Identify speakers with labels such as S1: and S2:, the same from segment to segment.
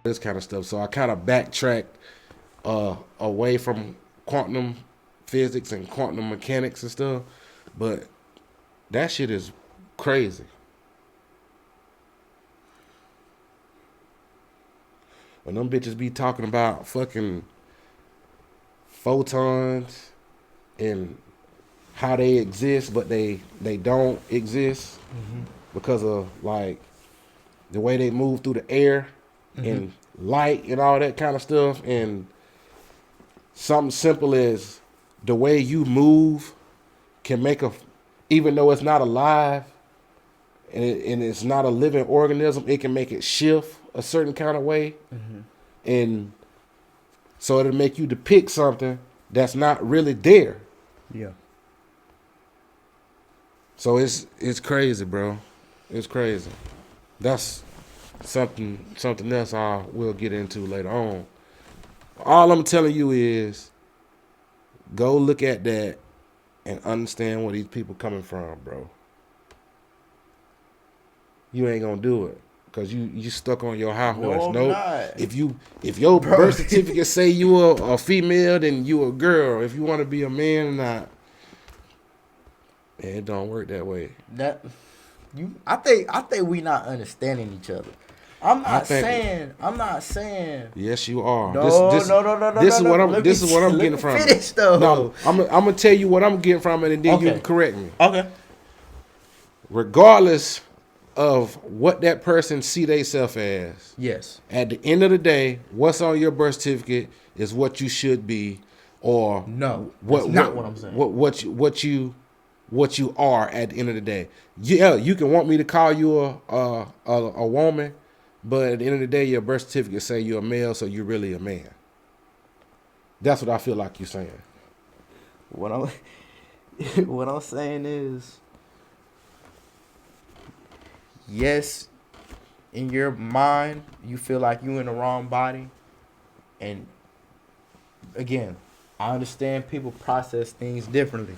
S1: this kind of stuff. So I kind of backtracked away from quantum physics and quantum mechanics and stuff. But that shit is crazy. When them bitches be talking about fucking photons and how they exist, but they don't exist because of like the way they move through the air and light and all that kind of stuff. And something simple as the way you move can make even though it's not alive and it's not a living organism, it can make it shift a certain kind of way. And so it'll make you depict something that's not really there.
S2: Yeah.
S1: So it's crazy, bro. It's crazy. That's something else I will get into later on. All I'm telling you is go look at that and understand where these people coming from, bro. You ain't gonna do it because you stuck on your high horse.
S2: No, I'm not.
S1: If your birth certificate say you a female, then you a girl. If you want to be a man, not. It don't work that way.
S2: I think we not understanding each other. I'm not saying.
S1: Yes, you are.
S2: No.
S1: This is what I'm getting from.
S2: Finish though.
S1: No, I'm gonna tell you what I'm getting from it, and then you can correct me.
S2: Okay.
S1: Regardless of what that person see themselves as.
S2: Yes.
S1: At the end of the day, what's on your birth certificate is what you should be, or
S2: no, that's not what I'm saying.
S1: What you are at the end of the day. Yeah, you can want me to call you a woman, but at the end of the day, your birth certificate say you're a male, so you're really a man. That's what I feel like you're saying.
S2: What I'm saying is, yes, in your mind, you feel like you in the wrong body. And again, I understand people process things differently.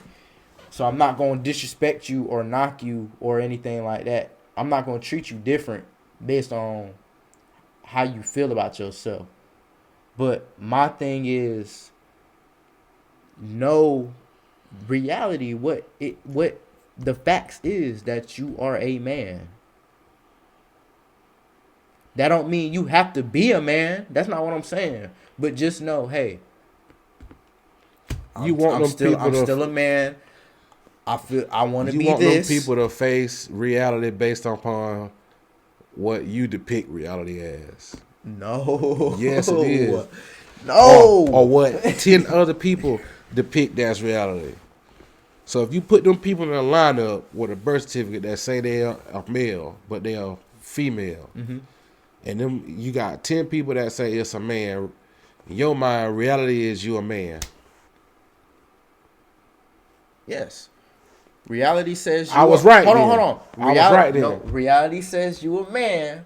S2: So I'm not going to disrespect you or knock you or anything like that. I'm not going to treat you different based on how you feel about yourself. But my thing is, know reality, what the facts is that you are a man. That don't mean you have to be a man. That's not what I'm saying. But just know, hey, I'm still a man. I want to be this. You want them
S1: people to face reality based upon what you depict reality as.
S2: No.
S1: Yes, it is.
S2: No.
S1: Or what 10 other people depict as reality. So if you put them people in a lineup with a birth certificate that say they are male, but they are female, and then you got 10 people that say it's a man, in your mind, reality is you a man.
S2: Yes. Reality says you
S1: I was right.
S2: Hold on.
S1: I was right then.
S2: No, reality says you a man,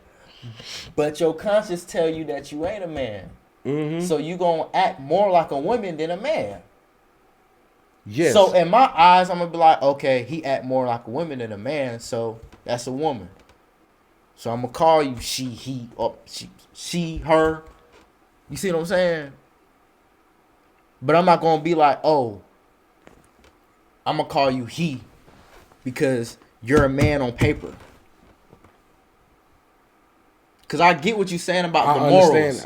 S2: but your conscience tell you that you ain't a man. So you gonna act more like a woman than a man.
S1: Yes.
S2: So in my eyes, I'm gonna be like, okay, he act more like a woman than a man, so that's a woman. So I'm gonna call you she, he, or she, her. You see what I'm saying? But I'm not gonna be like, oh, I'm gonna call you he because you're a man on paper. Cause I get what you're saying about the morals,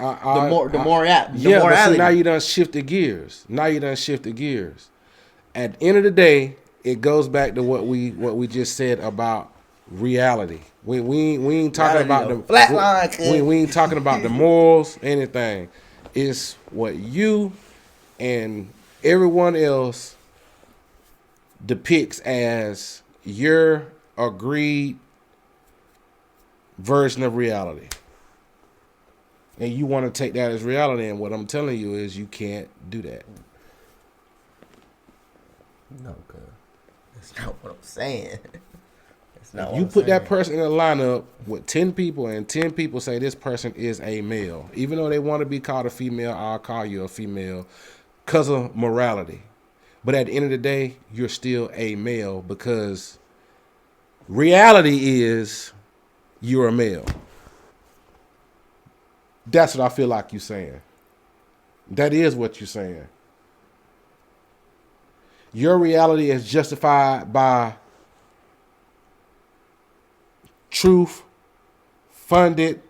S2: the morality.
S1: But see, now you done shifted gears. At the end of the day, it goes back to what we just said about reality. We ain't talking about the
S2: flat line.
S1: We ain't talking about the morals, anything. It's what you and everyone else depicts as your agreed version of reality. And you want to take that as reality, and what I'm telling you is you can't do that.
S2: No, cuz. That's not what I'm saying.
S1: If you put that person in a lineup with 10 people and 10 people say this person is a male, even though they want to be called a female, I'll call you a female because of morality. But at the end of the day, you're still a male because reality is you're a male. That's what I feel like you're saying. That is what you're saying. Your reality is justified by truth, funded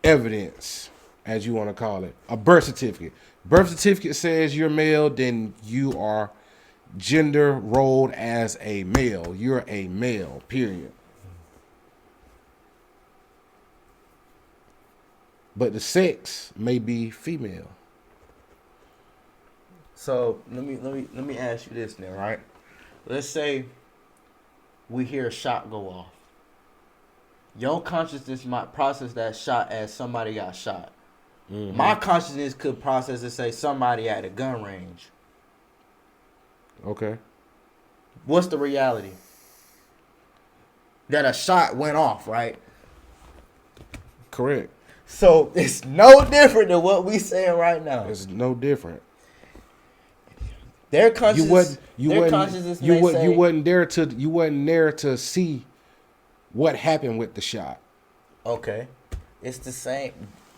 S1: evidence, as you want to call it. A birth certificate. Birth certificate says you're male, then you are gender rolled as a male. You're a male, period. But the sex may be female.
S2: So let me ask you this now, right? Let's say we hear a shot go off. Your consciousness might process that shot as somebody got shot. Mm-hmm. My consciousness could process it, say somebody at a gun range.
S1: Okay.
S2: What's the reality? That a shot went off, right?
S1: Correct.
S2: So it's no different than what we saying right now.
S1: It's no different.
S2: Their consciousness, you
S1: wasn't there to see what happened with the shot.
S2: Okay, it's the same.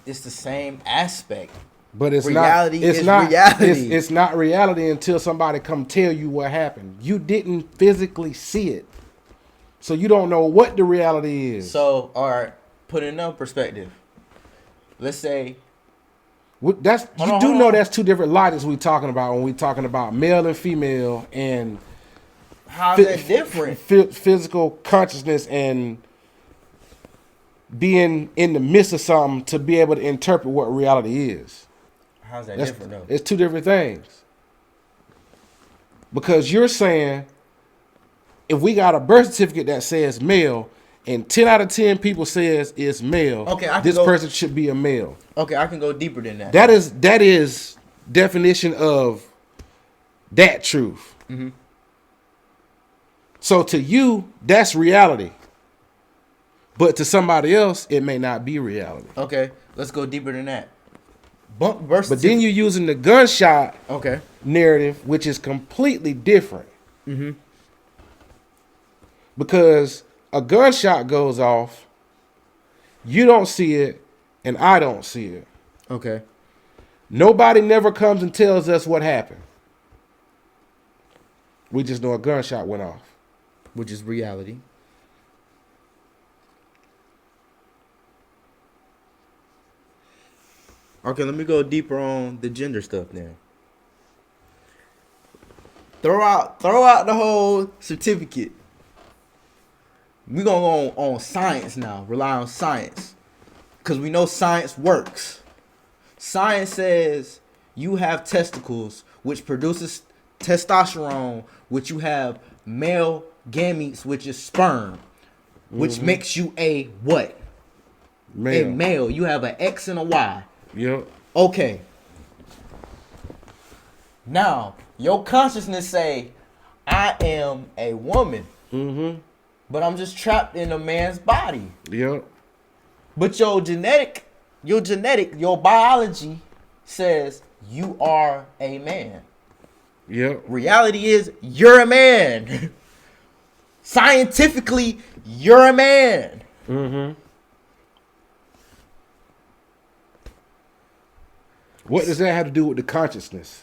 S2: It's the same aspect.
S1: But it's
S2: reality.
S1: It's not reality. It's not reality until somebody come tell you what happened. You didn't physically see it, so you don't know what the reality is.
S2: So, all right, put it in another perspective. Let's say
S1: that's that's two different logics we talking about when we talking about male and female and
S2: how's that different?
S1: Physical consciousness and being in the midst of something to be able to interpret what reality is.
S2: How's that different though?
S1: It's two different things. Because you're saying if we got a birth certificate that says male and 10 out of 10 people says it's male, this person should be a male.
S2: Okay, I can go deeper than that.
S1: That is definition of that truth. Mm-hmm. So to you, that's reality. But to somebody else, it may not be reality.
S2: Okay, let's go deeper than that.
S1: But then you're using the gunshot narrative, which is completely different. Mm-hmm. Because a gunshot goes off, you don't see it, and I don't see it.
S2: Okay.
S1: Nobody never comes and tells us what happened. We just know a gunshot went off.
S2: Which is reality. Okay, let me go deeper on the gender stuff now. Throw out the whole certificate. We're going to go on science now. Rely on science. Because we know science works. Science says you have testicles, which produces testosterone, which you have male gametes, which is sperm, which makes you a what? Male. A male. You have an X and a Y.
S1: Yep.
S2: Okay. Now, your consciousness say, I am a woman. Mm-hmm. But I'm just trapped in a man's body.
S1: Yep.
S2: But your biology says you are a man.
S1: Yep.
S2: Reality is you're a man. Scientifically, you're a man. Mm-hmm.
S1: What does that have to do with the consciousness?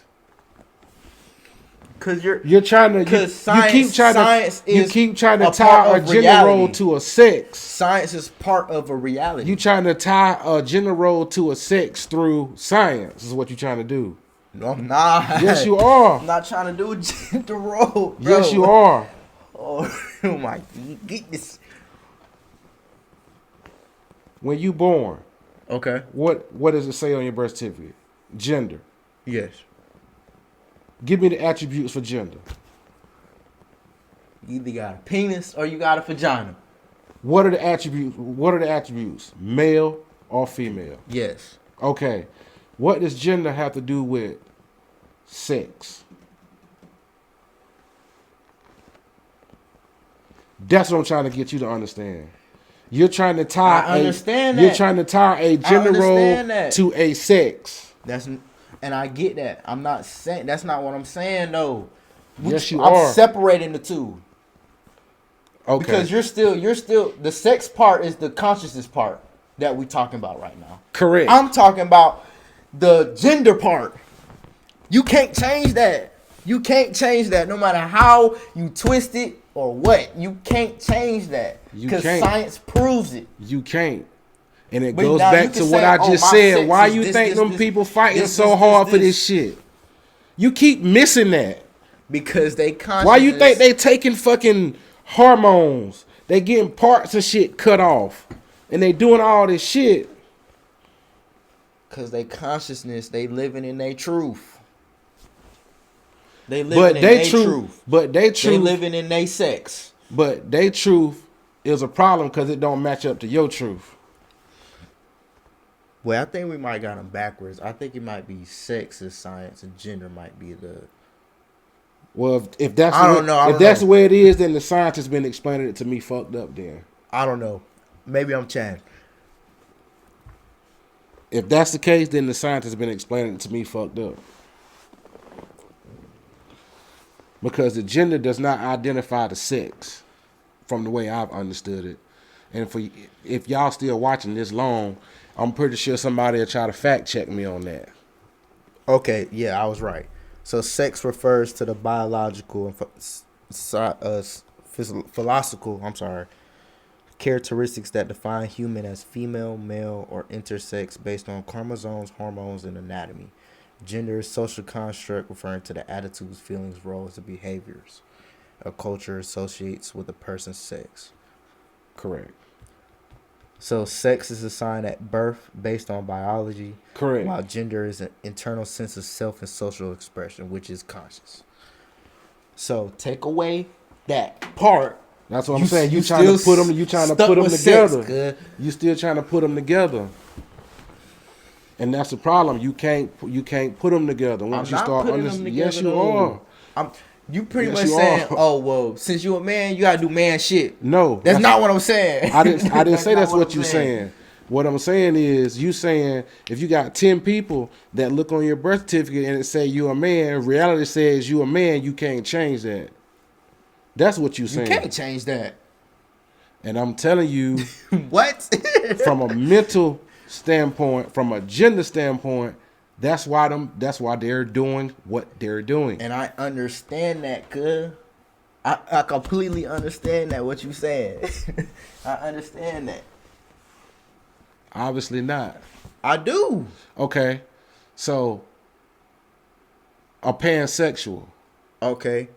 S2: Because you keep
S1: trying to tie a gender role to a sex.
S2: Science is part of a reality.
S1: You trying to tie a gender role to a sex through science is what you're trying to do.
S2: No, I'm not.
S1: Yes, you are.
S2: I'm not trying to do a gender role, bro.
S1: Yes, you are.
S2: Oh my goodness.
S1: When you born,
S2: okay.
S1: What does it say on your birth certificate? Gender.
S2: Yes.
S1: Give me the attributes for gender.
S2: You either got a penis or you got a vagina.
S1: What are the attributes? Male or female?
S2: Yes.
S1: Okay. What does gender have to do with sex? That's what I'm trying to get you to understand. You're trying to tie You're trying to tie a gender role to a sex.
S2: And I get that. I'm not saying that's not what I'm saying though.
S1: Yes, you are.
S2: I'm separating the two.
S1: Okay.
S2: Because you're still the sex part is the consciousness part. that we talking about right now.
S1: Correct.
S2: I'm talking about the gender part. You can't change that. You can't change that no matter how you twist it or what. You can't change that. Because science proves it.
S1: You can't. And it
S2: But
S1: goes
S2: now
S1: back
S2: you
S1: to
S2: can
S1: what
S2: say,
S1: I
S2: oh,
S1: just
S2: my
S1: said.
S2: sex
S1: Why
S2: is
S1: you
S2: this,
S1: think
S2: this,
S1: them
S2: this,
S1: people fighting
S2: this,
S1: so
S2: this,
S1: hard for
S2: this.
S1: this shit? You keep missing that.
S2: Because they consciousness.
S1: Why you think they taking fucking hormones? They getting parts of shit cut off. And they doing all this shit.
S2: Because they consciousness, they living in their truth. They living in their truth.
S1: But they truth.
S2: They living in their sex.
S1: But they truth is a problem because it don't match up to your truth.
S2: Well, I think we might got them backwards. I think it might be sex is science and gender might be the...
S1: Well, if that's
S2: if
S1: that's the way it is, then the science has been explaining it to me fucked up then.
S2: I don't know. Maybe I'm Chad.
S1: If that's the case, then the science has been explaining it to me fucked up. Because the gender does not identify the sex from the way I've understood it. And if y'all still watching this long, I'm pretty sure somebody will try to fact check me on that.
S2: Okay, yeah, I was right. So sex refers to the biological and philosophical, characteristics that define human as female, male, or intersex based on chromosomes, hormones, and anatomy. Gender is social construct referring to the attitudes, feelings, roles, and behaviors a culture associates with a person's sex.
S1: Correct.
S2: So sex is assigned at birth based on biology.
S1: Correct.
S2: While gender is an internal sense of self and social expression, which is conscious. So take away that part.
S1: That's what I'm saying. You trying to put them. You trying to put them together.
S2: Sex,
S1: you still trying to put them together. And that's the problem. You can't put them together once you start understanding. Yes, you are.
S2: You pretty much saying, oh well, since you a man, you gotta do man shit.
S1: No,
S2: that's not what I'm saying.
S1: I didn't say that's what you're saying. What I'm saying is, you saying if you got 10 people that look on your birth certificate and it say you a man, reality says you a man, you can't change that. That's what you're saying.
S2: You can't change that.
S1: And I'm telling you,
S2: what?
S1: From a mental standpoint, from a gender standpoint, that's why they're doing what they're doing.
S2: And I understand that, cuz. I completely understand that, what you saying. I understand that.
S1: Obviously not.
S2: I do.
S1: Okay. So, a pansexual.
S2: Okay.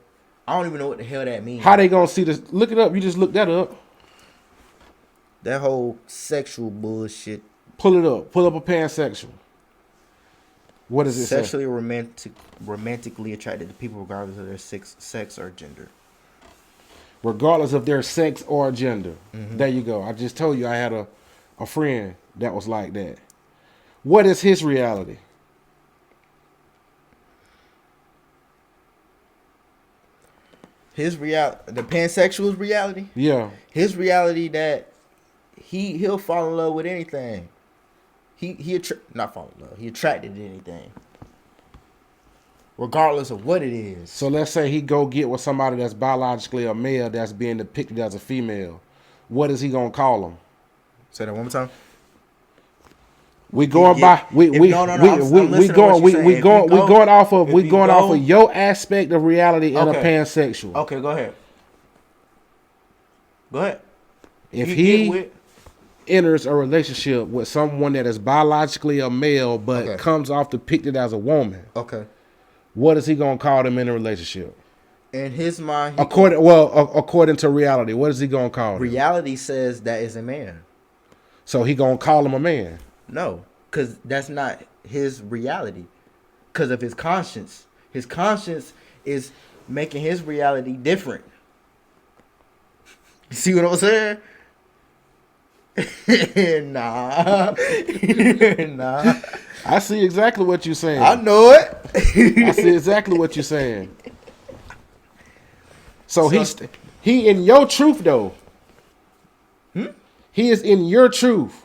S2: I don't even know what the hell that means.
S1: How they gonna see this? Look it up. You just look that up.
S2: That whole sexual bullshit.
S1: Pull it up. Pull up a pansexual. What does it say?
S2: Sexually romantically attracted to people regardless of their sex or gender.
S1: Regardless of their sex or gender. Mm-hmm. There you go. I just told you I had a friend that was like that. What is his reality?
S2: His reality, the pansexual's reality?
S1: Yeah.
S2: His reality that he'll fall in love with anything. Not fall in love. He attracted to anything. Regardless of what it is.
S1: So let's say he go get with somebody that's biologically a male that's being depicted as a female. What is he gonna call them?
S2: Say that one more time.
S1: We going off of your aspect of reality in a pansexual.
S2: Okay, go ahead. Go ahead.
S1: If he enters a relationship with someone that is biologically a male but comes off depicted as a woman, what is he gonna call them in a relationship?
S2: In his mind,
S1: according to reality, what is he gonna call them?
S2: Reality says that is a man.
S1: So he gonna call him a man?
S2: No, because that's not his reality. Because of his conscience. His conscience is making his reality different. You see what I'm saying? Nah. Nah.
S1: I see exactly what you're saying.
S2: I know it.
S1: I see exactly what you're saying. So he in your truth though. He is in your truth.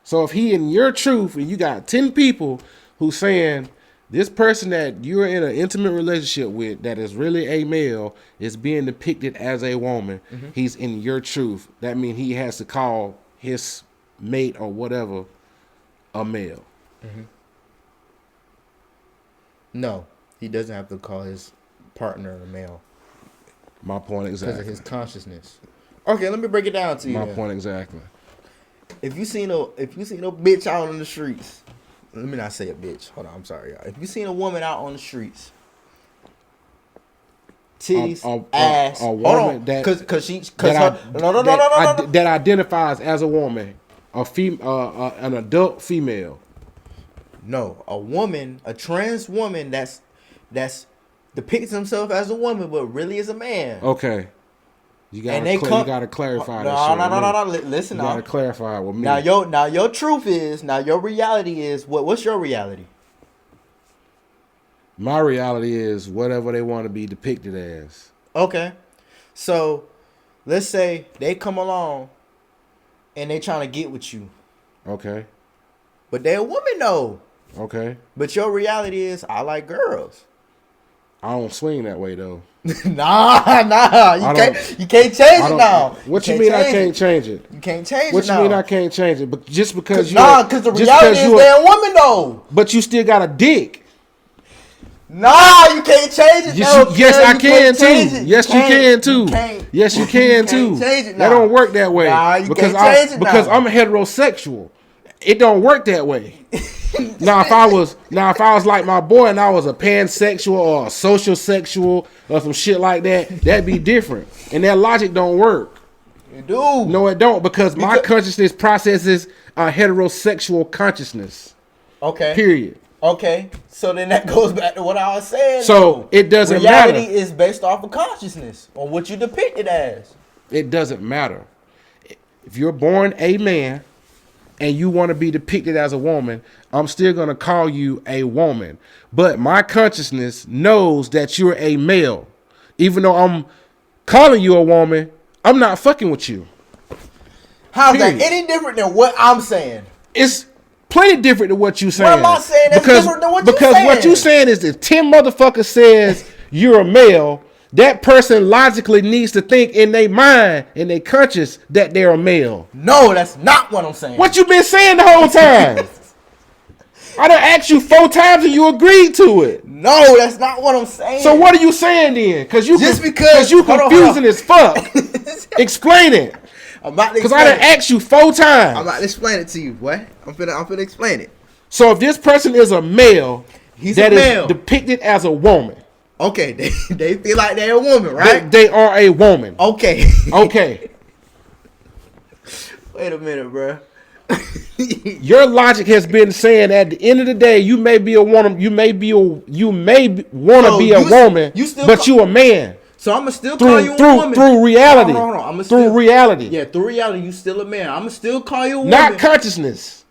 S1: So if he in your truth and you got 10 people who saying this person that you're in an intimate relationship with that is really a male is being depicted as a woman.
S2: Mm-hmm.
S1: He's in your truth. That means he has to call his mate or whatever a male.
S2: Mm-hmm. No, he doesn't have to call his partner a male.
S1: My point exactly.
S2: Because of his consciousness. Okay, let me break it down to you.
S1: My
S2: then.
S1: point exactly.
S2: If you seen a bitch out on the streets, let me not say a bitch. Hold on, I'm sorry, y'all. If you seen a woman out on the streets, titties, ass,
S1: a woman that identifies as a woman, an adult female.
S2: No, a trans woman that's depicts himself as a woman, but really is a man.
S1: Okay. You gotta clarify that shit.
S2: No. Listen,
S1: you gotta clarify it with me.
S2: Now your truth is, your reality is what's your reality?
S1: My reality is whatever they want to be depicted as.
S2: Okay. So let's say they come along and they trying to get with you.
S1: Okay.
S2: But they're a woman though.
S1: Okay.
S2: But your reality is I like girls.
S1: I don't swing that way though.
S2: Nah. You can't change it now.
S1: What you mean I can't change it?
S2: You can't change it now.
S1: What you mean I can't change it? But just because
S2: because the reality is they're a woman though.
S1: But you still got a dick.
S2: Nah, you can't change it.
S1: Yes, I can too. Yes, you can too. Yes, you can too.
S2: Change it now.
S1: That don't work that way.
S2: Nah, you can't change it now.
S1: Because I'm heterosexual. It don't work that way. Now if I was like my boy and I was a pansexual or a social sexual or some shit like that, that'd be different. And that logic don't work.
S2: You do.
S1: No, it don't, because my consciousness processes a heterosexual consciousness.
S2: Okay.
S1: Period.
S2: Okay. So then that goes back to what I was saying.
S1: So it doesn't matter.
S2: Reality is based off of consciousness on what you depict it as.
S1: It doesn't matter. If you're born a man and you want to be depicted as a woman, I'm still going to call you a woman. But my consciousness knows that you're a male. Even though I'm calling you a woman, I'm not fucking with you.
S2: How's that any different than what I'm saying?
S1: It's plenty different than what you're saying.
S2: What am I saying that's different than what you're saying?
S1: Because what you're saying is if 10 motherfuckers says you're a male, that person logically needs to think in their mind, in their conscious, that they're a male.
S2: No, that's not what I'm saying.
S1: What you been saying the whole time? I done asked you 4 times and you agreed to it.
S2: No, that's not what I'm saying.
S1: So what are you saying then? Because you confusing as fuck. Explain it. Because I done asked you 4 times.
S2: I'm about to explain it to you, boy. I'm finna explain it.
S1: So if this person is a male,
S2: is
S1: depicted as a woman.
S2: Okay, they feel like they're a woman, right?
S1: They are a woman.
S2: Okay.
S1: Okay.
S2: Wait a minute, bro.
S1: Your logic has been saying at the end of the day, you may be a woman, you may want to be a woman, but you a man.
S2: So I'm gonna still call you a woman
S1: through reality.
S2: Hold on.
S1: Through reality.
S2: Yeah, through reality, you still a man. I'm gonna still call you a woman.
S1: Not consciousness.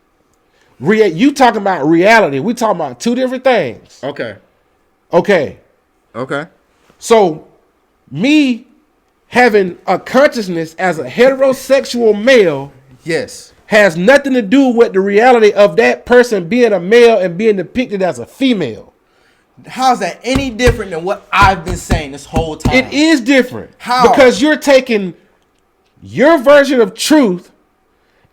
S1: You talking about reality? We talking about 2 different things. Okay. So, me having a consciousness as a heterosexual male,
S2: yes,
S1: has nothing to do with the reality of that person being a male and being depicted as a female.
S2: How's that any different than what I've been saying this whole time?
S1: It is different.
S2: How?
S1: Because you're taking your version of truth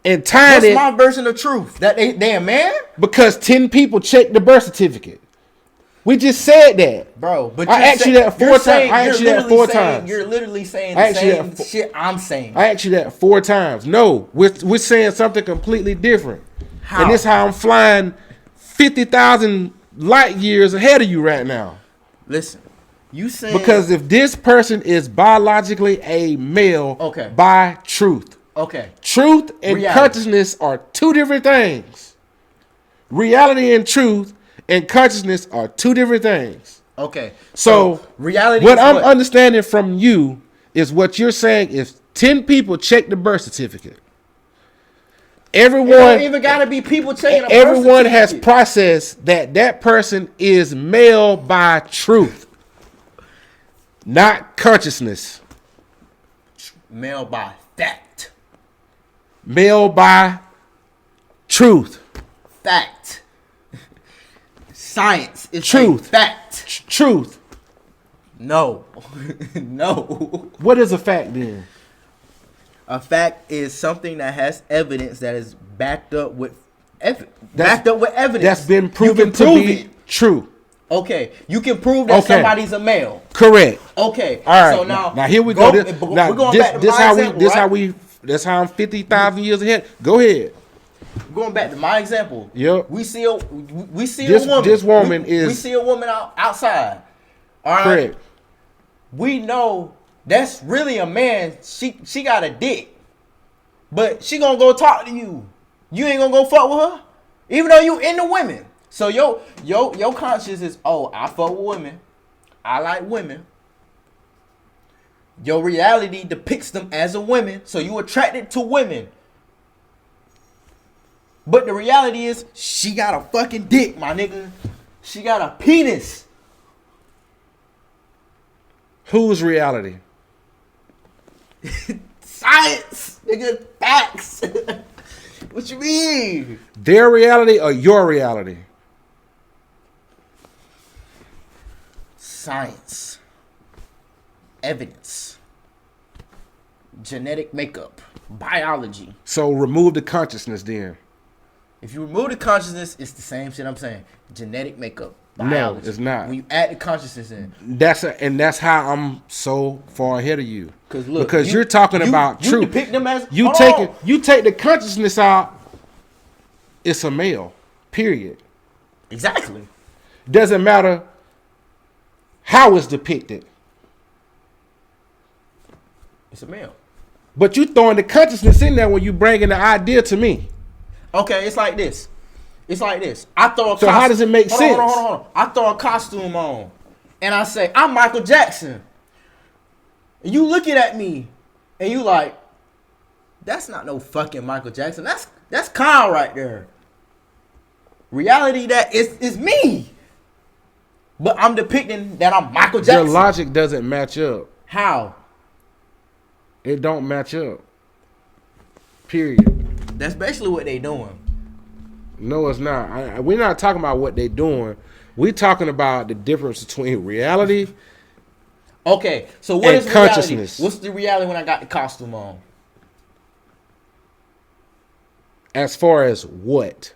S1: and tying it.
S2: What's my version of truth? That they a man?
S1: Because 10 people checked the birth certificate. We just said that,
S2: bro. But
S1: I asked you that 4 times. I asked you that 4 times.
S2: You're literally saying the same shit I'm saying.
S1: I asked you that 4 times. No, we're saying something completely different.
S2: How?
S1: And this is how I'm flying 50,000 light years ahead of you right now.
S2: Listen, you saying
S1: because if this person is biologically a male, by truth, truth and consciousness are 2 different things. Reality and truth and consciousness are 2 different things.
S2: Okay.
S1: So
S2: reality.
S1: What I'm understanding from you is what you're saying is 10 people check the birth certificate. Everyone,
S2: it don't even gotta be people checking.
S1: Everyone has processed that person is male by truth, not consciousness.
S2: Male by fact.
S1: Male by truth.
S2: Fact. science. It's
S1: Truth.
S2: a fact.
S1: Truth.
S2: No. No.
S1: What is a fact then?
S2: A fact is something that has evidence that is backed up with evidence.
S1: That's been proven to be true.
S2: Okay, you can prove that somebody's a male.
S1: Correct.
S2: Okay.
S1: All right.
S2: So now
S1: here we go. We're
S2: going back to my example.
S1: That's how I'm 50,000 years ahead. Go ahead.
S2: Going back to my example.
S1: Yep.
S2: We see a woman.
S1: This woman
S2: we see a woman outside. All right.
S1: Correct.
S2: We know that's really a man. She got a dick, but she gonna go talk to you. You ain't gonna go fuck with her, even though you into women. So your conscience is, oh, I fuck with women. I like women. Your reality depicts them as a woman, so you attracted to women. But the reality is, she got a fucking dick, my nigga. She got a penis.
S1: Whose reality?
S2: Science, nigga, facts. What you mean?
S1: Their reality or your reality?
S2: Science, evidence, genetic makeup, biology.
S1: So remove the consciousness then.
S2: If you remove the consciousness, it's the same shit I'm saying. Genetic makeup, biology.
S1: No, it's not.
S2: When you add the consciousness in.
S1: That's how I'm so far ahead of you.
S2: Because
S1: you're talking about truth.
S2: You depict them as
S1: you take the consciousness out, it's a male. Period.
S2: Exactly.
S1: Doesn't matter how it's depicted.
S2: It's a male.
S1: But you throwing the consciousness in there when you bringing the idea to me.
S2: Okay, it's like this. I throw a
S1: So how does it make sense?
S2: Hold on. I throw a costume on, and I say, I'm Michael Jackson. And you looking at me, and you like, that's not no fucking Michael Jackson. That's Kyle right there. Reality that is me. But I'm depicting that I'm Michael Jackson.
S1: Your logic doesn't match up.
S2: How?
S1: It don't match up. Period.
S2: That's basically what they doing.
S1: No, it's not. We're not talking about what they doing. We're talking about the difference between reality.
S2: Okay, so what is
S1: consciousness?
S2: Reality? What's the reality when I got the costume on?
S1: As far as what?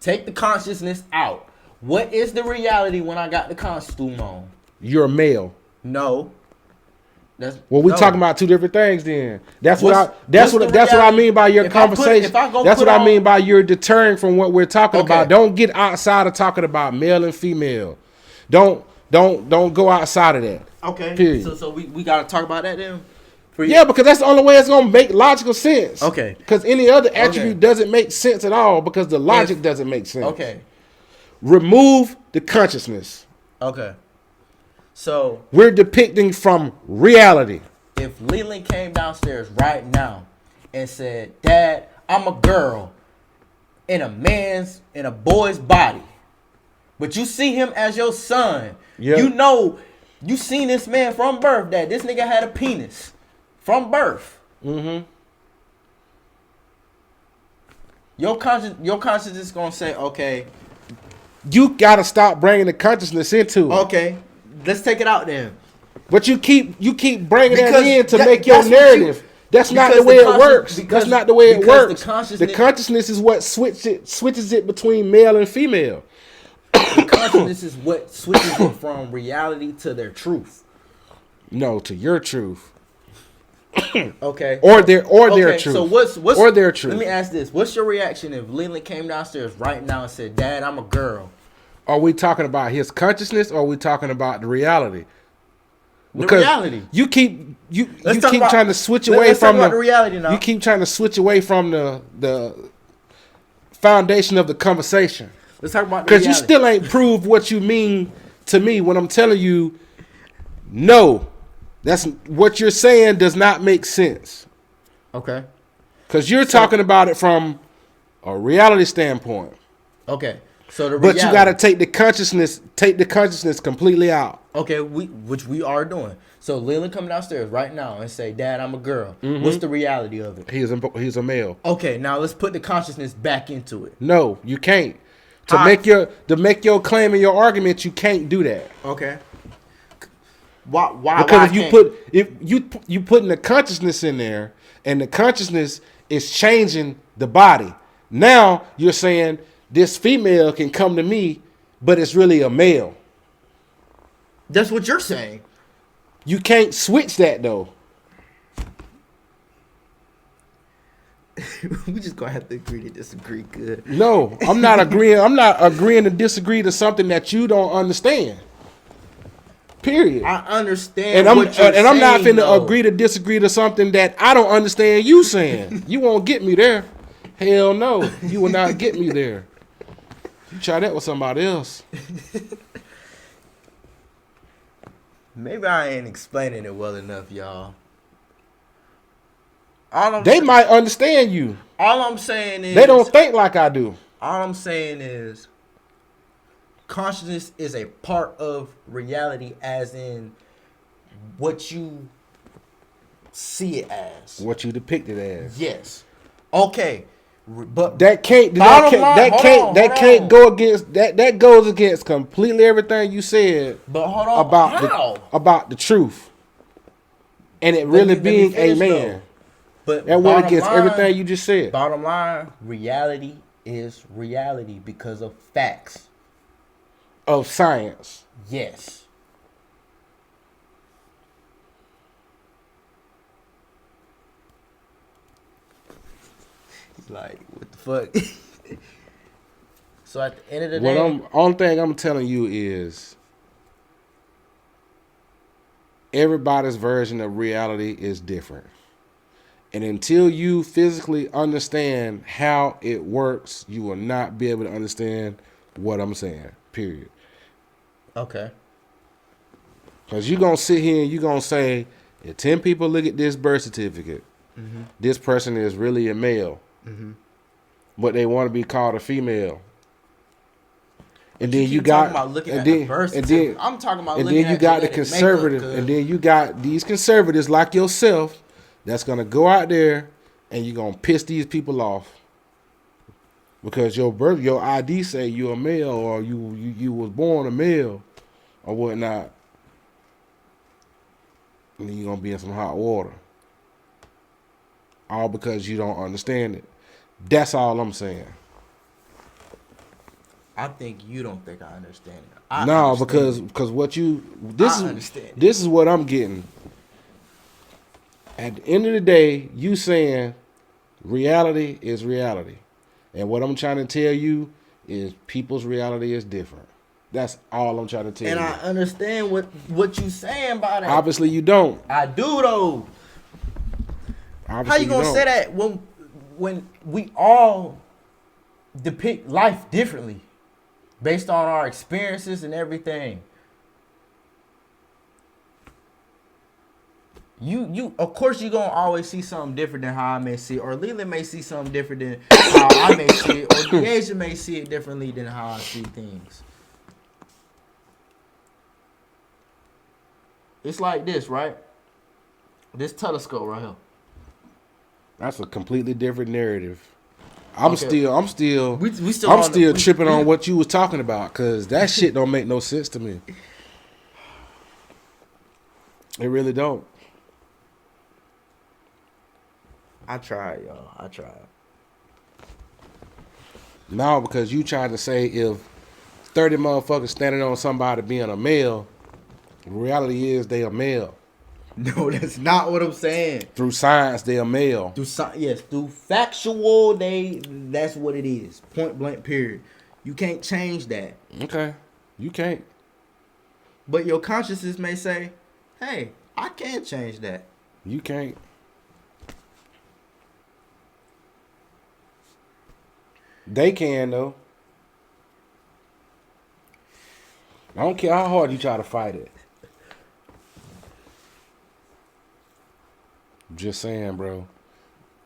S2: Take the consciousness out. What is the reality when I got the costume on?
S1: You're a male.
S2: No.
S1: We're talking about two different things then. That's what I mean by your conversation. That's what I mean by you're deterring from what we're talking about. Don't get outside of talking about male and female. Don't go outside of that.
S2: Okay.
S1: Period.
S2: So we gotta talk about that then?
S1: Yeah, because that's the only way it's gonna make logical sense.
S2: Okay.
S1: Because any other attribute doesn't make sense at all because the logic doesn't make sense.
S2: Okay.
S1: Remove the consciousness.
S2: Okay. So
S1: we're depicting from reality.
S2: If Leland came downstairs right now and said, Dad, I'm a girl in a boy's body, but you see him as your son. Yep. You know, you seen this man from birth, that this nigga had a penis from birth. Mm-hmm. Your conscience is gonna say, okay,
S1: you gotta stop bringing the consciousness into it.
S2: Okay, let's take it out then.
S1: But you keep bringing that in to make your narrative. That's not the way it works. That's not the way it works. The consciousness is what switches it between male and female.
S2: The consciousness is what switches it from reality to their truth.
S1: No, to your truth.
S2: Okay.
S1: Or their truth.
S2: So what's
S1: or their truth.
S2: Let me ask this: what's your reaction if Leland came downstairs right now and said, "Dad, I'm a girl"?
S1: Are we talking about his consciousness, or are we talking about the reality?
S2: Because the reality.
S1: You keep trying to switch away from
S2: the reality now.
S1: You keep trying to switch away from the foundation of the conversation.
S2: Let's talk about the
S1: because you still ain't proved what you mean to me when I'm telling you. No, that's what you're saying does not make sense.
S2: Okay.
S1: Because you're talking about it from a reality standpoint.
S2: Okay. So the
S1: reality. But you got to take the consciousness completely out.
S2: Okay, which we are doing. So Leland come downstairs right now and say, "Dad, I'm a girl." Mm-hmm. What's the reality of it?
S1: He's a male.
S2: Okay, now let's put the consciousness back into it.
S1: No, you can't. to make your claim and your argument, you can't do that.
S2: Okay. Why?
S1: Because if you putting the consciousness in there, and the consciousness is changing the body. Now you're saying this female can come to me, but it's really a male.
S2: That's what you're saying.
S1: You can't switch that though.
S2: We just gonna have to agree to disagree. Good.
S1: No, I'm not agreeing. I'm not agreeing to disagree to something that you don't understand. Period.
S2: I understand. I'm not
S1: finna agree to disagree to something that I don't understand you saying. You won't get me there. Hell no, you will not get me there. You try that with somebody else.
S2: Maybe I ain't explaining it well enough, y'all.
S1: They might understand you.
S2: All I'm saying is
S1: they don't think like I do.
S2: All I'm saying is consciousness is a part of reality, as in what you see it as,
S1: what you depict it as.
S2: Yes. Okay. But
S1: that can't go against that. That goes against completely everything you said.
S2: But hold on,
S1: about the truth, and it really being a man.
S2: But
S1: that went against everything you just said.
S2: Bottom line, reality is reality because of facts.
S1: Of science.
S2: Yes. Like, what the fuck? So at the end of the day,
S1: only thing I'm telling you is everybody's version of reality is different. And until you physically understand how it works, you will not be able to understand what I'm saying. Period.
S2: Okay.
S1: Because you're going to sit here and you're going to say, if 10 people look at this birth certificate, this person is really a male. But they want to be called a female. And then you got
S2: I'm talking about looking at the
S1: conservative, and then you got these conservatives like yourself that's gonna go out there and you're gonna piss these people off because your ID say you're a male or you was born a male or whatnot, and then you're gonna be in some hot water. All because you don't understand it. That's all I'm saying.
S2: I think you don't think I understand it.
S1: Because what you this is what I'm getting. At the end of the day, you saying reality is reality. And what I'm trying to tell you is people's reality is different. That's all I'm trying to tell you.
S2: And I understand what you saying by that.
S1: Obviously you don't.
S2: I do though.
S1: Obviously
S2: how you gonna say that when we all depict life differently based on our experiences and everything? You of course you gonna always see something different than how I may see it, or Leland may see something different than how I may see it, or Deasia may see it differently than how I see things. It's like this, right? This telescope right here.
S1: That's a completely different narrative. I'm still tripping on what you was talking about, because that shit don't make no sense to me. It really don't.
S2: I tried, y'all. I tried.
S1: No, because you trying to say if 30 motherfuckers standing on somebody being a male, the reality is they a male.
S2: No, that's not what I'm saying.
S1: Through science, they a male.
S2: Through factual, that's what it is. Point blank, period. You can't change that.
S1: Okay, you can't.
S2: But your consciousness may say, hey, I can change that.
S1: You can't. They can, though. I don't care how hard you try to fight it. I'm just saying, bro.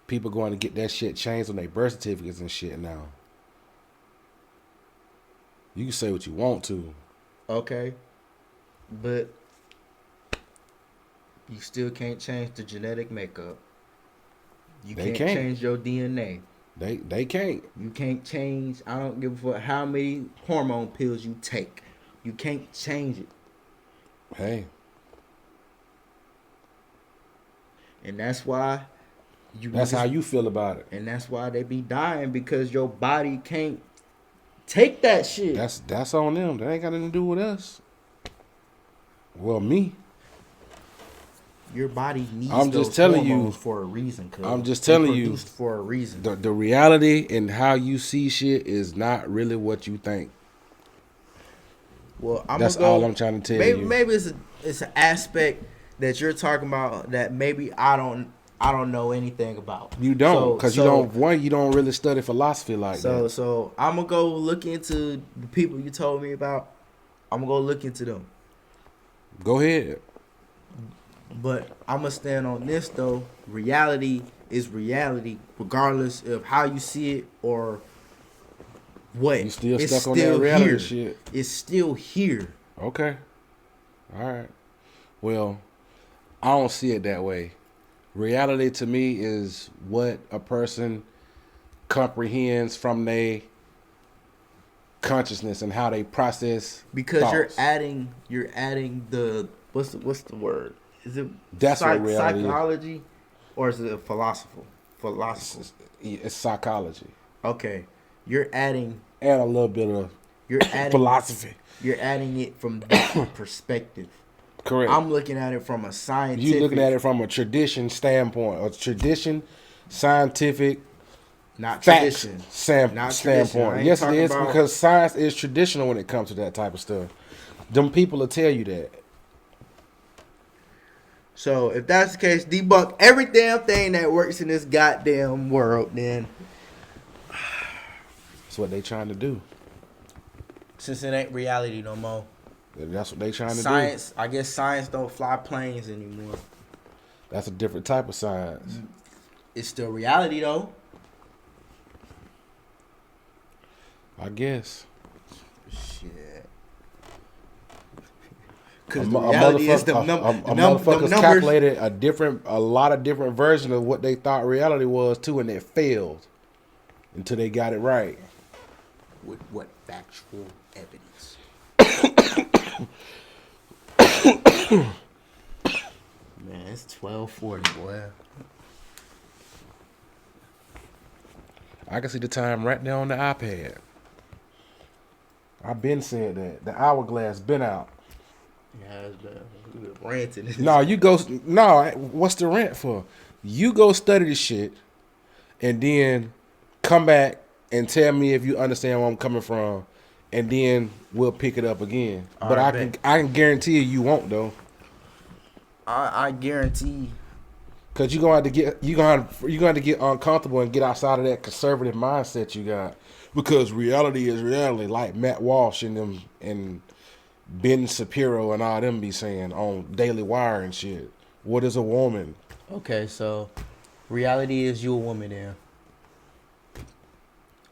S1: People going to get that shit changed on their birth certificates and shit now. You can say what you want to.
S2: Okay. But you still can't change the genetic makeup. You can't change your DNA.
S1: They can't.
S2: You can't change. I don't give a fuck how many hormone pills you take. You can't change it.
S1: Hey,
S2: And that's why
S1: that's how you feel about it.
S2: and that's why they be dying, because your body can't take that shit.
S1: That's on them. That ain't got nothing to do with us. Well, me.
S2: Your body needs
S1: I'm just
S2: those
S1: telling you-
S2: hormones for a reason. Cause
S1: I'm just
S2: they're
S1: telling you,
S2: produced for a reason.
S1: The reality and how you see shit is not really what you think.
S2: Well,
S1: That's all I'm trying to tell you.
S2: Maybe it's an aspect that you're talking about that maybe I don't know anything about.
S1: You don't, because you don't really study philosophy like that.
S2: So I'm gonna go look into the people you told me about. I'm gonna go look into them.
S1: Go ahead.
S2: But I'm gonna stand on this though. Reality is reality, regardless of how you see it or what.
S1: You still
S2: It's
S1: stuck on that reality
S2: here.
S1: shit.
S2: It's still here.
S1: Okay. All right. Well, I don't see it that way. Reality to me is what a person comprehends from their consciousness and how they process
S2: Because
S1: thoughts.
S2: you're adding the what's the word? Is it
S1: That's what reality is.
S2: psychology or is it philosophical?
S1: It's psychology
S2: Okay. You're adding
S1: and a little bit of philosophy.
S2: You're adding it from that perspective.
S1: Correct.
S2: I'm looking at it from a scientific.
S1: You looking at it from a tradition standpoint, a tradition, scientific,
S2: not
S1: facts
S2: tradition.
S1: standpoint.
S2: Not tradition. I ain't
S1: Yes, it
S2: talking
S1: is,
S2: about-
S1: because science is traditional when it comes to that type of stuff. Them people will tell you that.
S2: So if that's the case, debunk every damn thing that works in this goddamn world. Then
S1: That's what they trying to do.
S2: since it ain't reality no more,
S1: That's what they trying to do.
S2: science. I guess science don't fly planes anymore.
S1: That's a different type of science.
S2: It's still reality though.
S1: I guess.
S2: Shit.
S1: A
S2: Because the reality is the
S1: motherfuckers
S2: numbers.
S1: calculated a lot of different versions of what they thought reality was too, and it failed until they got it right.
S2: With what factual evidence? Man, it's 12:40, boy.
S1: I can see the time right there on the iPad. I've been said that the hourglass been out.
S2: Yeah, it's ranting.
S1: No, you go. No, what's the rent for? You go study the shit, and then come back and tell me if you understand where I'm coming from, and then we'll pick it up again.
S2: All
S1: But
S2: right,
S1: I can guarantee you won't though,
S2: I guarantee.
S1: because you're gonna have to get uncomfortable and get outside of that conservative mindset you got. Because reality is reality, like Matt Walsh and them and Ben Shapiro and all them be saying on Daily Wire and shit. What is a woman?
S2: Okay, so reality is you a woman then.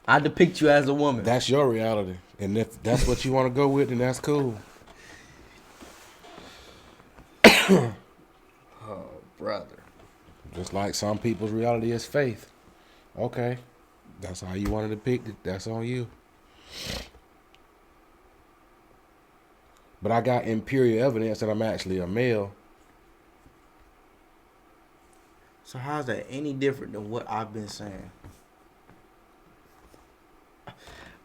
S2: I depict you as a woman.
S1: That's your reality. And if that's what you want to go with, then that's cool.
S2: Oh, brother.
S1: Just like some people's reality is faith. Okay. That's how you want to depict it. That's on you. But I got empirical evidence that I'm actually a male.
S2: So how's that any different than what I've been saying?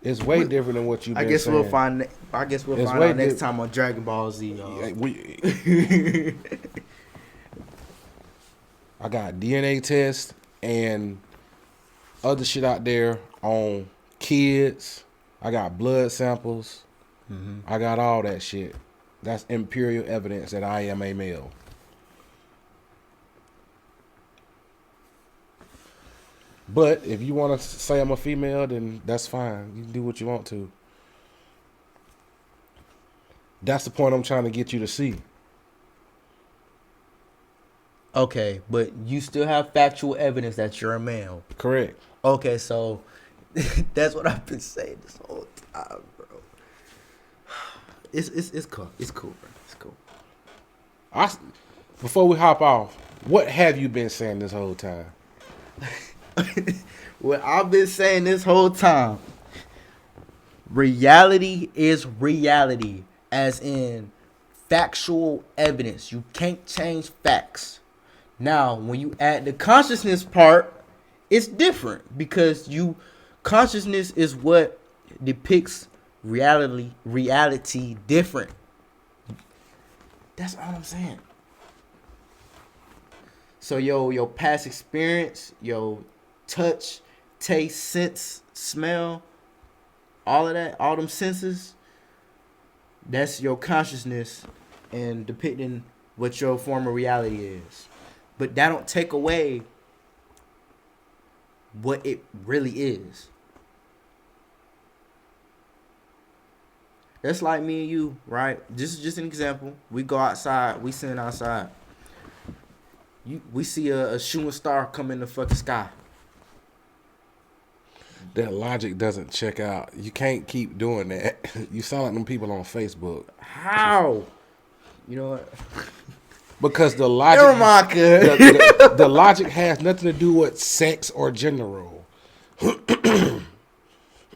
S1: It's way different than what you've been
S2: I guess
S1: saying.
S2: we'll find. I guess we'll
S1: It's
S2: find
S1: way
S2: out next
S1: di-
S2: time on Dragon Ball Z.
S1: Yeah, I got DNA tests and other shit out there on kids. I got blood samples.
S2: Mm-hmm.
S1: I got all that shit. That's empirical evidence that I am a male. But if you want to say I'm a female, then that's fine. You can do what you want to. That's the point I'm trying to get you to see.
S2: Okay, but you still have factual evidence that you're a male.
S1: Correct.
S2: Okay, so that's what I've been saying this whole time, bro. It's cool. It's cool, bro. It's cool.
S1: Before we hop off, what have you been saying this whole time?
S2: what I've been saying this whole time. Reality is reality, as in factual evidence. You can't change facts. Now, when you add the consciousness part, it's different because consciousness is what depicts reality different. That's all I'm saying. So your past experience, your touch, taste, sense, smell, all of that, all them senses, that's your consciousness and depicting what your form of reality is. But that don't take away what it really is. That's like me and you, right? This is just an example. We go outside, we sitting outside. We see a shooting star come in the fucking sky.
S1: That logic doesn't check out. You can't keep doing that. You sound like them people on Facebook.
S2: How? You know what?
S1: Because the logic,
S2: Never mind,
S1: the logic has nothing to do with sex or gender role.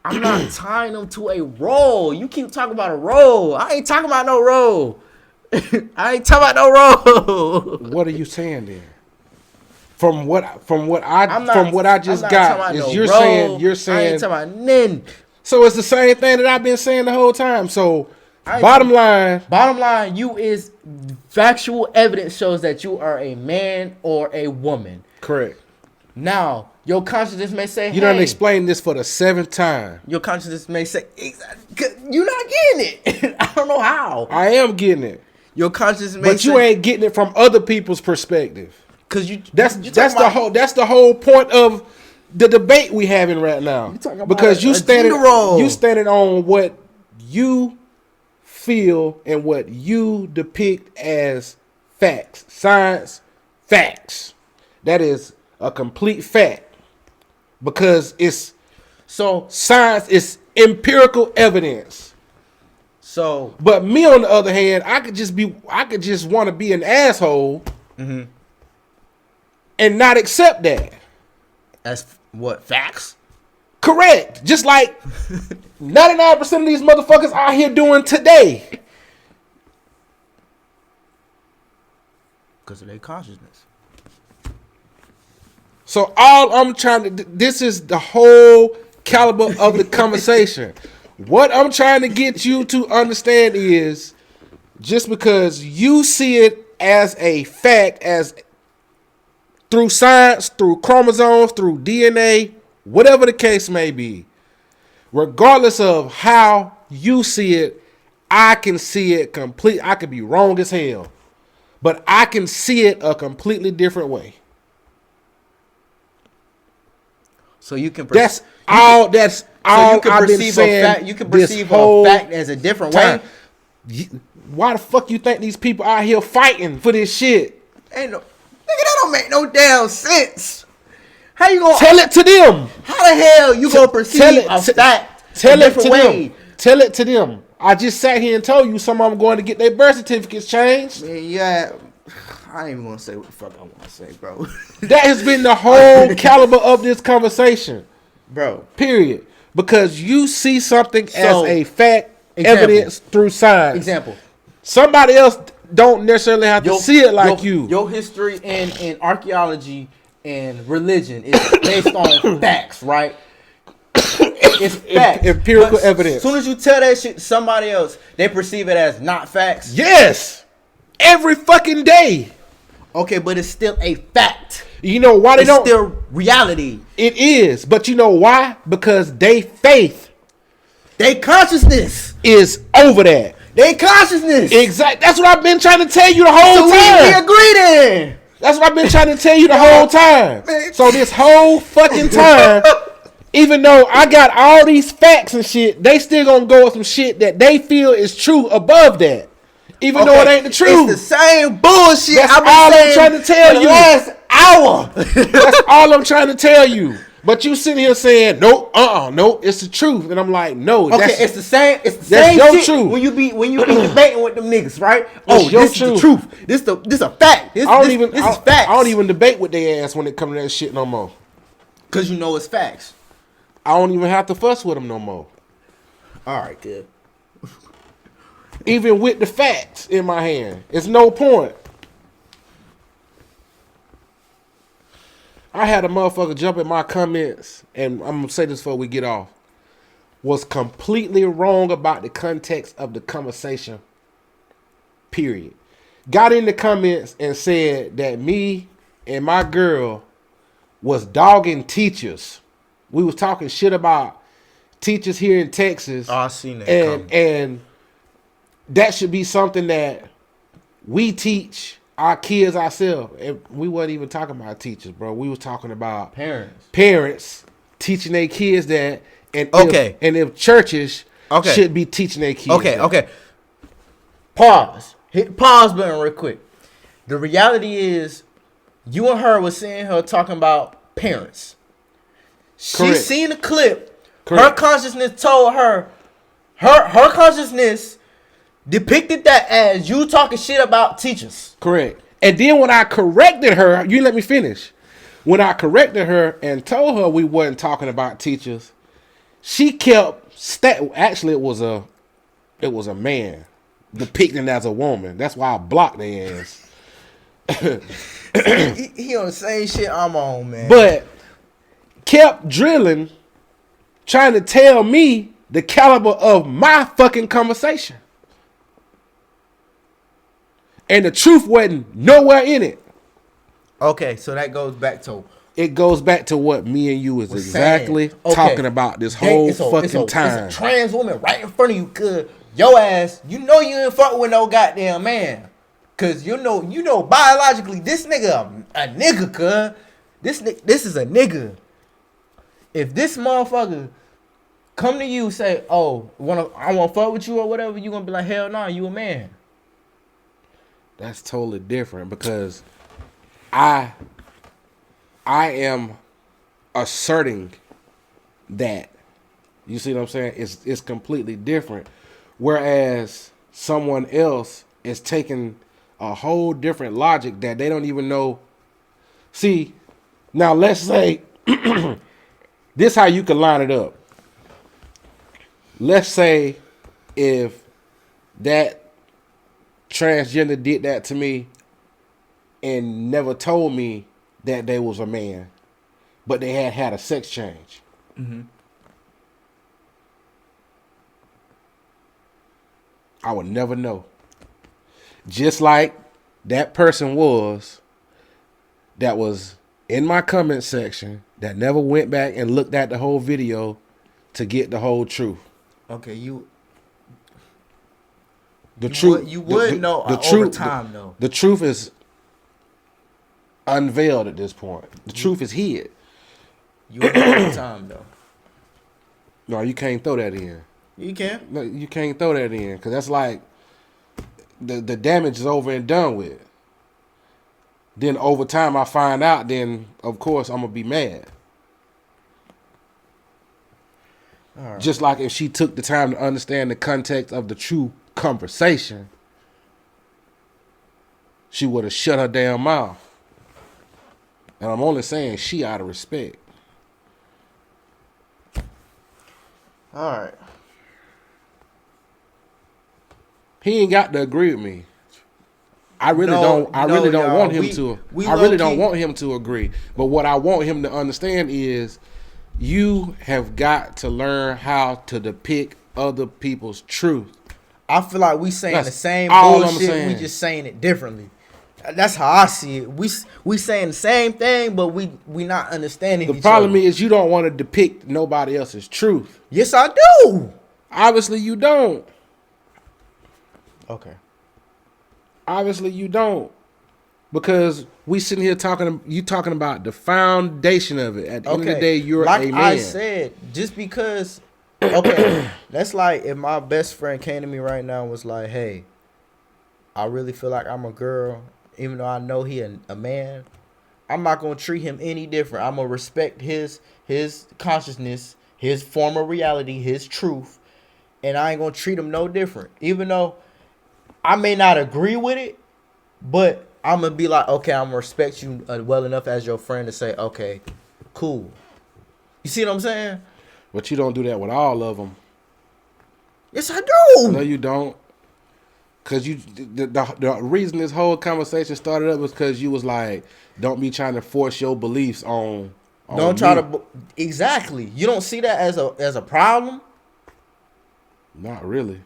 S2: I'm not tying them to a role. You keep talking about a role. I ain't talking about no role. I ain't talking about no role.
S1: What are you saying then? From what I just got is you're saying
S2: I ain't talking about none.
S1: So it's the same thing that I've been saying the whole time. So bottom line,
S2: you is factual evidence shows that you are a man or a woman.
S1: Correct.
S2: Now, your consciousness may say,
S1: you done explained this for the 7th time.
S2: Your consciousness may say, you're not getting it. I don't know how.
S1: I am getting it.
S2: Your consciousness may
S1: But you ain't getting it from other people's perspective.
S2: Cause
S1: that's the whole point of the debate we having right now. Because you standing on what you feel and what you depict as facts, science, facts. That is a complete fact because science is empirical evidence.
S2: So,
S1: but me on the other hand, I could just want to be an asshole.
S2: Mm-hmm.
S1: And not accept that.
S2: As what? Facts?
S1: Correct. Just like 99% of these motherfuckers out here doing today.
S2: Because of their consciousness.
S1: So all I'm trying to... This is the whole caliber of the conversation. What I'm trying to get you to understand is just because you see it as a fact, as... through science, through chromosomes, through DNA, whatever the case may be, regardless of how you see it, I can see it complete. I could be wrong as hell, but I can see it a completely different way.
S2: So you can.
S1: That's all I've been saying.
S2: You can perceive a fact as a different way.
S1: Why the fuck you think these people out here fighting for this shit?
S2: Ain't no. Nigga, that don't make no damn sense. How you gonna
S1: tell it to them?
S2: How the hell you gonna perceive a fact a different way?
S1: Tell it to them. I just sat here and told you some of them going to get their birth certificates changed.
S2: Man, yeah, I ain't even gonna say what the fuck I want to say, bro.
S1: That has been the whole caliber of this conversation,
S2: bro.
S1: Period. Because you see something as a fact, evidence through science.
S2: Example.
S1: Somebody else don't necessarily have to see it like you.
S2: Your history in archaeology and religion is based on facts, right? It's facts.
S1: Empirical evidence.
S2: As soon as you tell that shit to somebody else, they perceive it as not facts.
S1: Yes. Every fucking day.
S2: Okay, but it's still a fact.
S1: You know why they don't?
S2: It's still reality.
S1: It is. But you know why? Because they faith.
S2: They consciousness
S1: is over that.
S2: They consciousness.
S1: Exactly. That's what I've been trying to tell you the whole time.
S2: We agree then.
S1: That's what I've been trying to tell you the whole time. So this whole fucking time, even though I got all these facts and shit, they still gonna go with some shit that they feel is true above that. Even though it ain't the truth.
S2: It's the same bullshit.
S1: That's all I'm trying to tell you.
S2: Last hour.
S1: That's all I'm trying to tell you. But you sitting here saying, nope, nope, it's the truth. And I'm like, no.
S2: Okay, it's the same shit
S1: truth.
S2: when you be debating with them niggas, right? This is the truth. This is a fact. This is fact.
S1: I don't even debate with their ass when it comes to that shit no more.
S2: Cause you know it's facts.
S1: I don't even have to fuss with them no more.
S2: All right, good.
S1: Even with the facts in my hand, it's no point. I had a motherfucker jump in my comments, and I'm gonna say this before we get off. Was completely wrong about the context of the conversation. Period. Got in the comments and said that me and my girl was dogging teachers. We was talking shit about teachers here in Texas.
S2: Oh, I seen that.
S1: And that should be something that we teach our kids ourselves. And we wasn't even talking about teachers, bro. We was talking about parents teaching their kids that. And if churches should be teaching their kids that.
S2: Okay. Pause. Hit the pause button real quick. The reality is, you and her was seeing her talking about parents. She seen the clip. Correct. Her consciousness told her consciousness depicted that as you talking shit about teachers.
S1: Correct. And then when I corrected her, you let me finish. When I corrected her and told her we wasn't talking about teachers, she kept actually it was a man depicting as a woman. That's why I blocked their ass.
S2: he on the same shit I'm on, man.
S1: But kept drilling, trying to tell me the caliber of my fucking conversation. And the truth wasn't nowhere in it.
S2: Okay, so that goes back to...
S1: It goes back to what me and you was exactly talking about this whole fucking time.
S2: It's a trans woman right in front of you, cuz your ass, you know you ain't fuck with no goddamn man. Cause you know biologically this nigga a nigga, cuz. This is a nigga. If this motherfucker come to you say, oh, I wanna fuck with you or whatever, you gonna be like, hell nah, you a man.
S1: That's totally different because I am asserting that. You see what I'm saying? It's completely different. Whereas someone else is taking a whole different logic that they don't even know. See, now let's say this how you can line it up. Let's say if that transgender did that to me and never told me that they was a man, but they had a sex change.
S2: Mm-hmm.
S1: I would never know. Just like that person that was in my comment section that never went back and looked at the whole video to get the whole truth.
S2: Okay, you would know over time, though.
S1: The truth is unveiled at this point. The truth is hid.
S2: You would know over time, though.
S1: No, you can't throw that in.
S2: You can.
S1: No, you can't throw that in because that's like the damage is over and done with. Then over time I find out, then of course I'm gonna be mad.
S2: All right.
S1: Just like if she took the time to understand the context of the true conversation, she would have shut her damn mouth. And I'm only saying she out of respect.
S2: All right.
S1: He ain't got to agree with me. I really don't want him to agree. But what I want him to understand is you have got to learn how to depict other people's truth.
S2: I feel like we saying the same bullshit. We just saying it differently. That's how I see it. We saying the same thing, but we not understanding each other.
S1: The problem is you don't want to depict nobody else's truth.
S2: Yes, I do.
S1: Obviously, you don't.
S2: Okay.
S1: Obviously, you don't. Because we sitting here talking about the foundation of it. At the end of the day, you're a man. Like
S2: I said, just because, okay, that's like if my best friend came to me right now and was like, hey, I really feel like I'm a girl, even though I know he a man, I'm not going to treat him any different. I'm going to respect his consciousness, his form of reality, his truth, and I ain't going to treat him no different. Even though I may not agree with it, but I'm going to be like, okay, I'm going to respect you well enough as your friend to say, okay, cool. You see what I'm saying?
S1: But you don't do that with all of them.
S2: Yes, I do.
S1: No, you don't. Cause the reason this whole conversation started up was because you was like, don't be trying to force your beliefs on
S2: Don't try
S1: me.
S2: to exactly. You don't see that as a problem.
S1: Not really.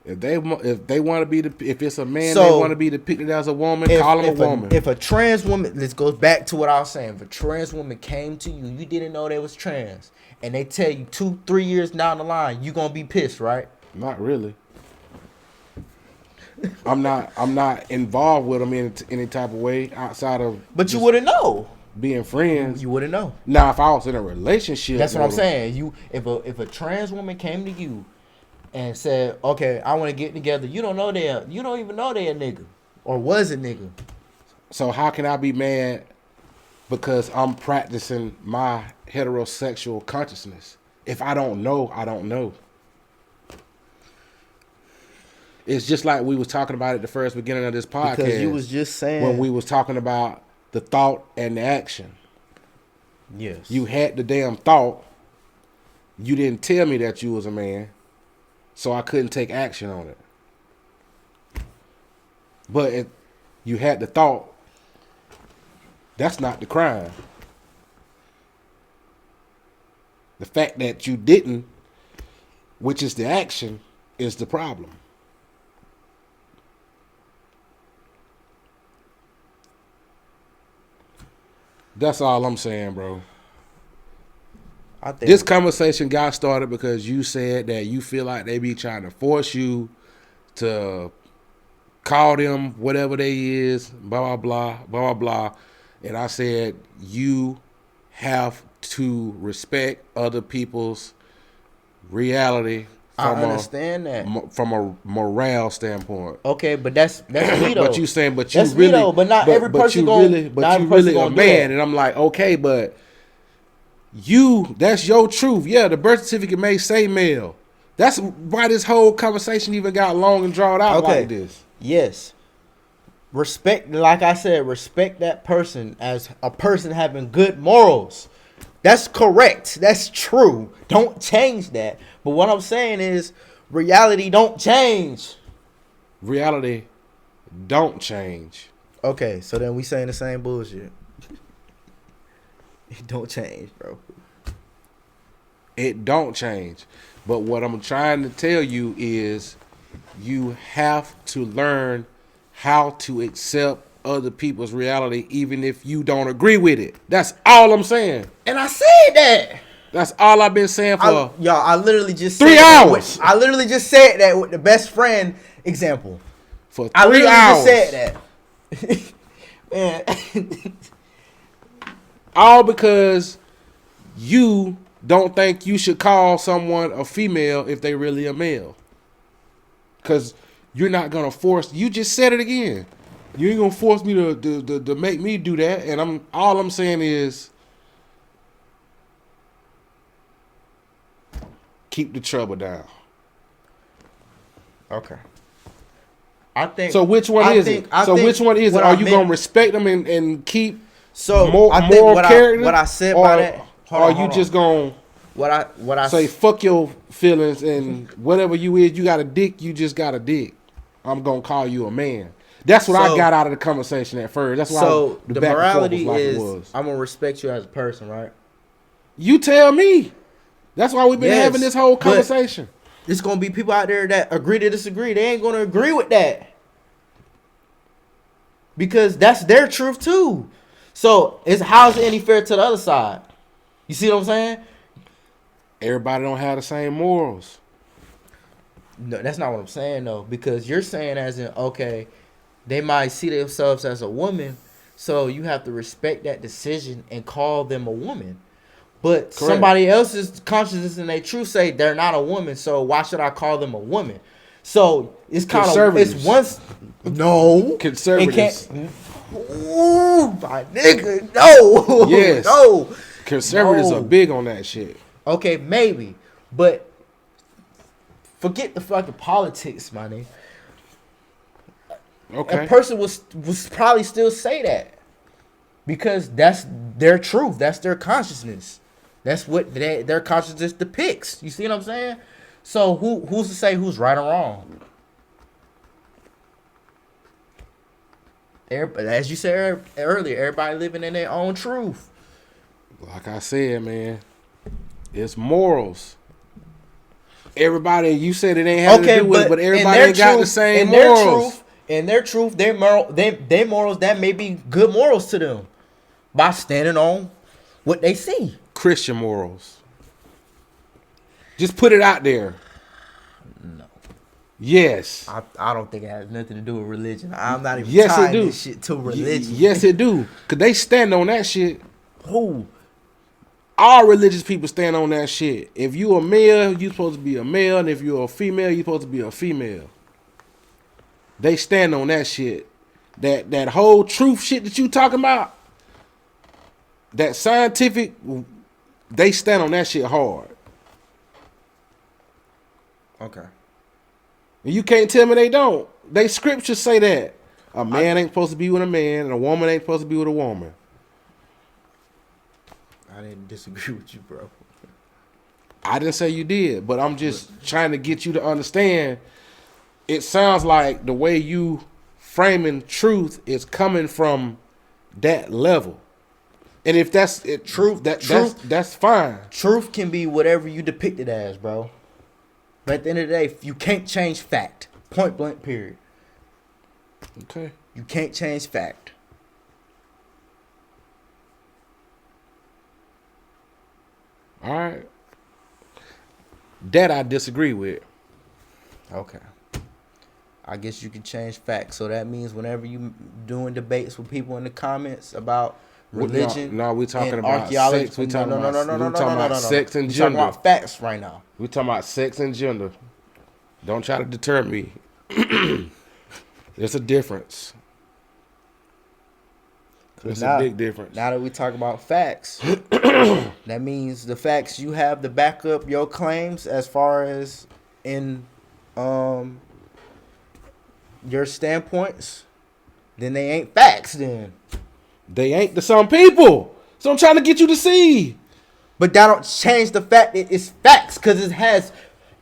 S1: If they want to be if it's a man
S2: So,
S1: they want to be depicted as a woman, call him a woman.
S2: If a trans woman, let's go back to what I was saying. If a trans woman came to you, you didn't know they was trans, and they tell you 2-3 years down the line, you gonna be pissed, right?
S1: Not really. I'm not involved with them in any type of way outside of.
S2: But you wouldn't know.
S1: Being friends.
S2: You wouldn't know.
S1: Now, if I was in a relationship,
S2: that's what I'm saying. You, if a trans woman came to you and said, "Okay, I want to get together," you don't even know they're a nigga or was a nigga.
S1: So how can I be mad because I'm practicing my heterosexual consciousness? If I don't know, I don't know. It's just like we was talking about at the first beginning of this podcast.
S2: Because you was just saying
S1: when we was talking about the thought and the action.
S2: Yes.
S1: You had the damn thought. You didn't tell me that you was a man, so I couldn't take action on it. But you had the thought. That's not the crime. The fact that you didn't, which is the action, is the problem. That's all I'm saying, bro.
S2: I think
S1: this conversation got started because you said that you feel like they be trying to force you to call them whatever they is, blah, blah, blah, blah, blah, blah. And I said, you have to respect other people's reality.
S2: I understand that.
S1: From a morale standpoint.
S2: Okay, but that's me though.
S1: But you saying, but
S2: that's
S1: you really,
S2: me though, but not every person gonna.
S1: But you really a man, and I'm like, okay, but that's your truth. Yeah, the birth certificate may say male. That's why this whole conversation even got long and drawn out like this.
S2: Yes. Respect, like I said, respect that person as a person having good morals. That's correct. That's true. Don't change that. But what I'm saying is, reality don't change.
S1: Reality don't change.
S2: Okay, so then we saying the same bullshit. It don't change, bro.
S1: It don't change. But what I'm trying to tell you is you have to learn how to accept other people's reality even if you don't agree with it. That's all I'm saying.
S2: And I said that.
S1: That's all I've been saying for
S2: I literally just
S1: 3 hours.
S2: I literally just said that with the best friend example.
S1: For 3 hours. I literally
S2: just said that. Man.
S1: All because you don't think you should call someone a female if they really a male. Because you're not going to force. You just said it again. You ain't going to force me to make me do that. And all I'm saying is keep the trouble down.
S2: Okay. I think.
S1: So which one is it? Which one is it? Are you going to respect them and keep more character?
S2: What I said by that.
S1: Or are you just going to say fuck your feelings and whatever you is, you got a dick, you just got a dick. I'm going to call you a man. That's what I got out of the conversation at first. That's why
S2: the morality is I'm going to respect you as a person, right?
S1: You tell me. That's why we've been having this whole conversation.
S2: There's going to be people out there that agree to disagree. They ain't going to agree with that. Because that's their truth too. So how's it any fair to the other side? You see what I'm saying?
S1: Everybody don't have the same morals.
S2: No, that's not what I'm saying though. Because you're saying as in, okay, they might see themselves as a woman, so you have to respect that decision and call them a woman. But somebody else's consciousness and their truth say they're not a woman, so why should I call them a woman? So it's kind of
S1: conservatives.
S2: Ooh, my nigga, no.
S1: Yes.
S2: No.
S1: Conservatives are big on that shit.
S2: Okay, maybe, but forget the fucking politics, my nigga.
S1: Okay.
S2: A person was probably still say that. because that's their truth. That's their consciousness. That's what their consciousness depicts. You see what I'm saying? So who's to say who's right or wrong? As you said earlier, everybody living in their own truth.
S1: Like I said, man, it's morals. Everybody, you said it ain't have to do with it, but everybody ain't got the same morals.
S2: In their truth, their morals, that may be good morals to them by standing on what they see.
S1: Christian morals. Just put it out there.
S2: No.
S1: Yes.
S2: I don't think it has nothing to do with religion. I'm not even
S1: yes,
S2: tying
S1: it do.
S2: this shit to religion.
S1: Yes, it do. Because they stand on that shit.
S2: Who?
S1: All religious people stand on that shit. If you a male, you supposed to be a male. And if you're a female, you supposed to be a female. They stand on that shit. That whole truth shit that you talking about, that scientific, they stand on that shit hard.
S2: Okay.
S1: And you can't tell me they don't. They scriptures say that. A man ain't supposed to be with a man, and a woman ain't supposed to be with a woman.
S2: I didn't disagree with you, bro.
S1: I didn't say you did, but I'm just trying to get you to understand. It sounds like the way you framing truth is coming from that level. And if that's it, that's fine.
S2: Truth can be whatever you depict it as, bro. But at the end of the day, you can't change fact. Point blank, period.
S1: Okay.
S2: You can't change fact.
S1: All right. That I disagree with.
S2: Okay. I guess you can change facts. So that means whenever you doing debates with people in the comments about religion,
S1: no, we're talking
S2: and
S1: about
S2: archaeology.
S1: sex. We're talking about sex and
S2: We're
S1: gender.
S2: talking about facts right now.
S1: We're talking about sex and gender. Don't try to deter me. There's a difference. There's a big difference.
S2: Now that we talk about facts, that means the facts you have to back up your claims as far as in your standpoints, then they ain't facts then.
S1: They ain't to some people. So I'm trying to get you to see.
S2: But that don't change the fact that it's facts because it has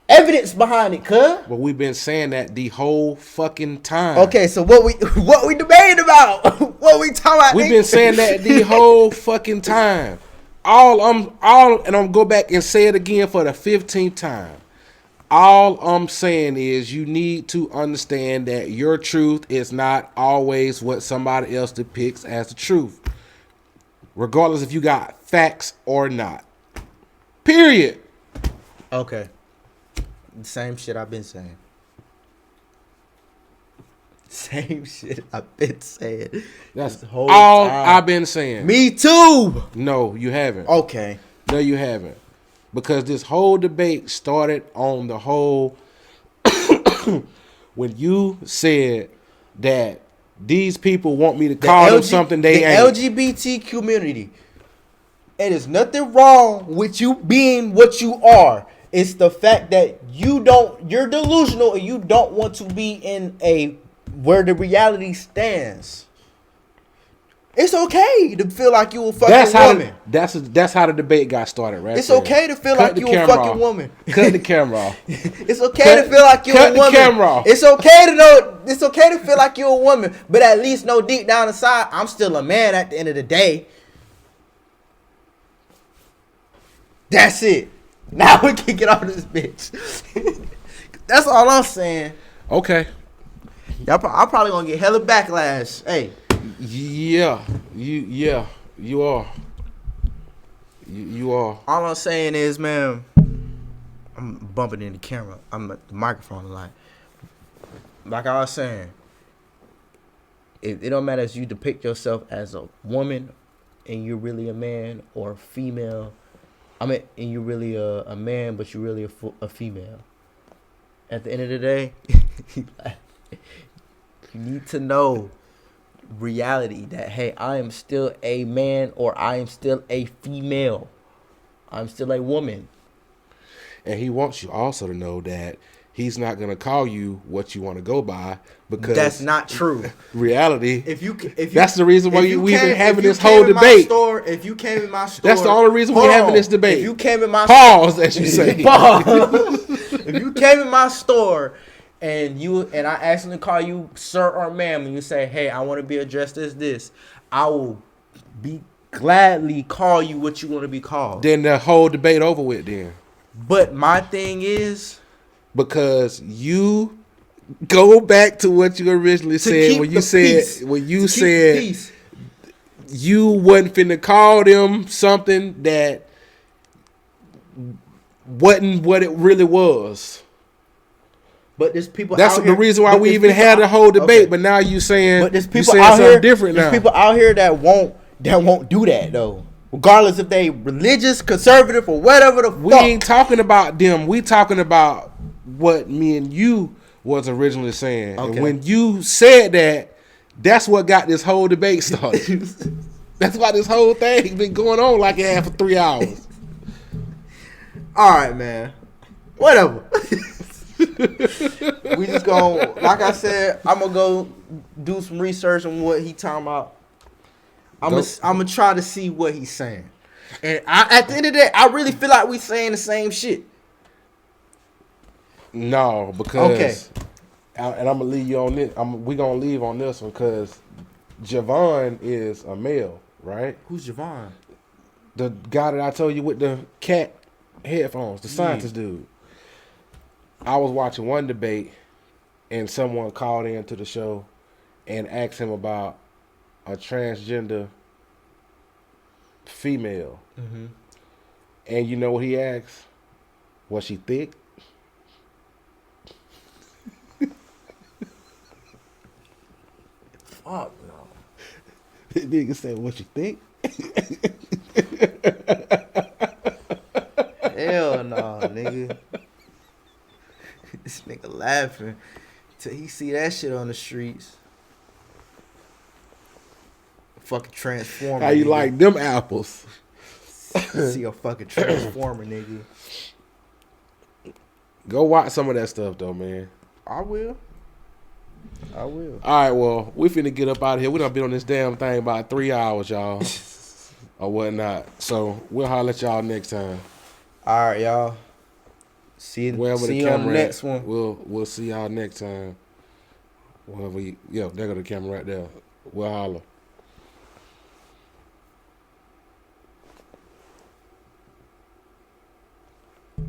S2: evidence behind it, cuz.
S1: But we've been saying that the whole fucking time.
S2: Okay, so what we debating about? What we talking about?
S1: We've been saying that the whole fucking time. And I'm go back and say it again for the 15th time. All I'm saying is you need to understand that your truth is not always what somebody else depicts as the truth. Regardless if you got facts or not. Period.
S2: Okay. The same shit I've been saying. Same shit I've been saying.
S1: That's all I've been saying.
S2: Me too.
S1: No, you haven't.
S2: Okay.
S1: No, you haven't. Because this whole debate started on the whole when you said that these people want me to call them something they ain't.
S2: The LGBT community. It is nothing wrong with you being what you are. It's the fact that you're delusional and you don't want to be in where the reality stands. It's okay to feel like you a fucking woman.
S1: That's how the debate got started, right?
S2: It's okay to feel like you a fucking woman.
S1: Cut the camera off.
S2: It's okay to feel like you're a woman.
S1: Cut the camera off.
S2: It's okay to feel like you're a woman, but at least know deep down inside, I'm still a man at the end of the day. That's it. Now we can get off this bitch. That's all I'm saying.
S1: Okay.
S2: I'm probably gonna get hella backlash. Hey.
S1: Yeah. You are. You are.
S2: All I'm saying is, man, I'm bumping in the camera. I'm at the microphone a lot. Like I was saying, it don't matter if you depict yourself as a woman and you're really a man, or a female. And you're really a man, but you're really a female. At the end of the day, you need to know reality that, hey, I am still a man, or I am still a female. I'm still a woman.
S1: And he wants you also to know that he's not gonna call you what you want to go by because
S2: That's not true.
S1: reality.
S2: If you
S1: that's the reason why we even having this
S2: came
S1: whole
S2: in my
S1: debate.
S2: store, if you came in my store,
S1: That's the only reason we're
S2: hold
S1: having
S2: on.
S1: this debate.
S2: If you came in my
S1: Pause, as you say.
S2: Pause. If you came in my store and I accidentally call you sir or ma'am, and you say, "Hey, I want to be addressed as this," I will be gladly call you what you want to be called.
S1: Then the whole debate over with. Then
S2: But my thing is,
S1: because you go back to what you originally said when you said you wasn't finna call them something that wasn't what it really was.
S2: but there's people.
S1: That's
S2: out
S1: the
S2: here,
S1: reason why we even had the whole debate. Okay. But now you saying,
S2: but there's
S1: you
S2: people
S1: saying
S2: out
S1: something
S2: here
S1: different now.
S2: There's people out here that won't do that though, regardless if they religious, conservative, or whatever the fuck.
S1: We ain't talking about them. We talking about what me and you was originally saying. Okay. And when you said that, that's what got this whole debate started. That's why this whole thing been going on like it had for 3 hours.
S2: All right, man. Whatever. We just gonna, like I said, I'm gonna go do some research on what he talking about. I'm gonna try to see what he's saying. And at the end of the day, I really feel like we saying the same shit.
S1: No, because and I'm gonna leave you on this. We gonna leave on this one because Javon is a male, right?
S2: Who's Javon?
S1: The guy that I told you with the cat headphones, the scientist dude. I was watching one debate, and someone called into the show and asked him about a transgender female. Mm-hmm. And you know what he asked? Was she thick?
S2: Fuck no.
S1: The nigga said, "What you think?"
S2: Hell no, nigga. This nigga laughing till he see that shit on the streets. Fucking transformer.
S1: How you
S2: nigga.
S1: like them apples?
S2: See a fucking transformer, nigga.
S1: Go watch some of that stuff though, man.
S2: I will. All
S1: right, well, we finna get up out of here. We done been on this damn thing about 3 hours, y'all. Or whatnot. So we'll holler at y'all next time.
S2: All right, y'all. See you on the next one.
S1: We'll see y'all next time. Wherever there go the camera right there. We'll holler.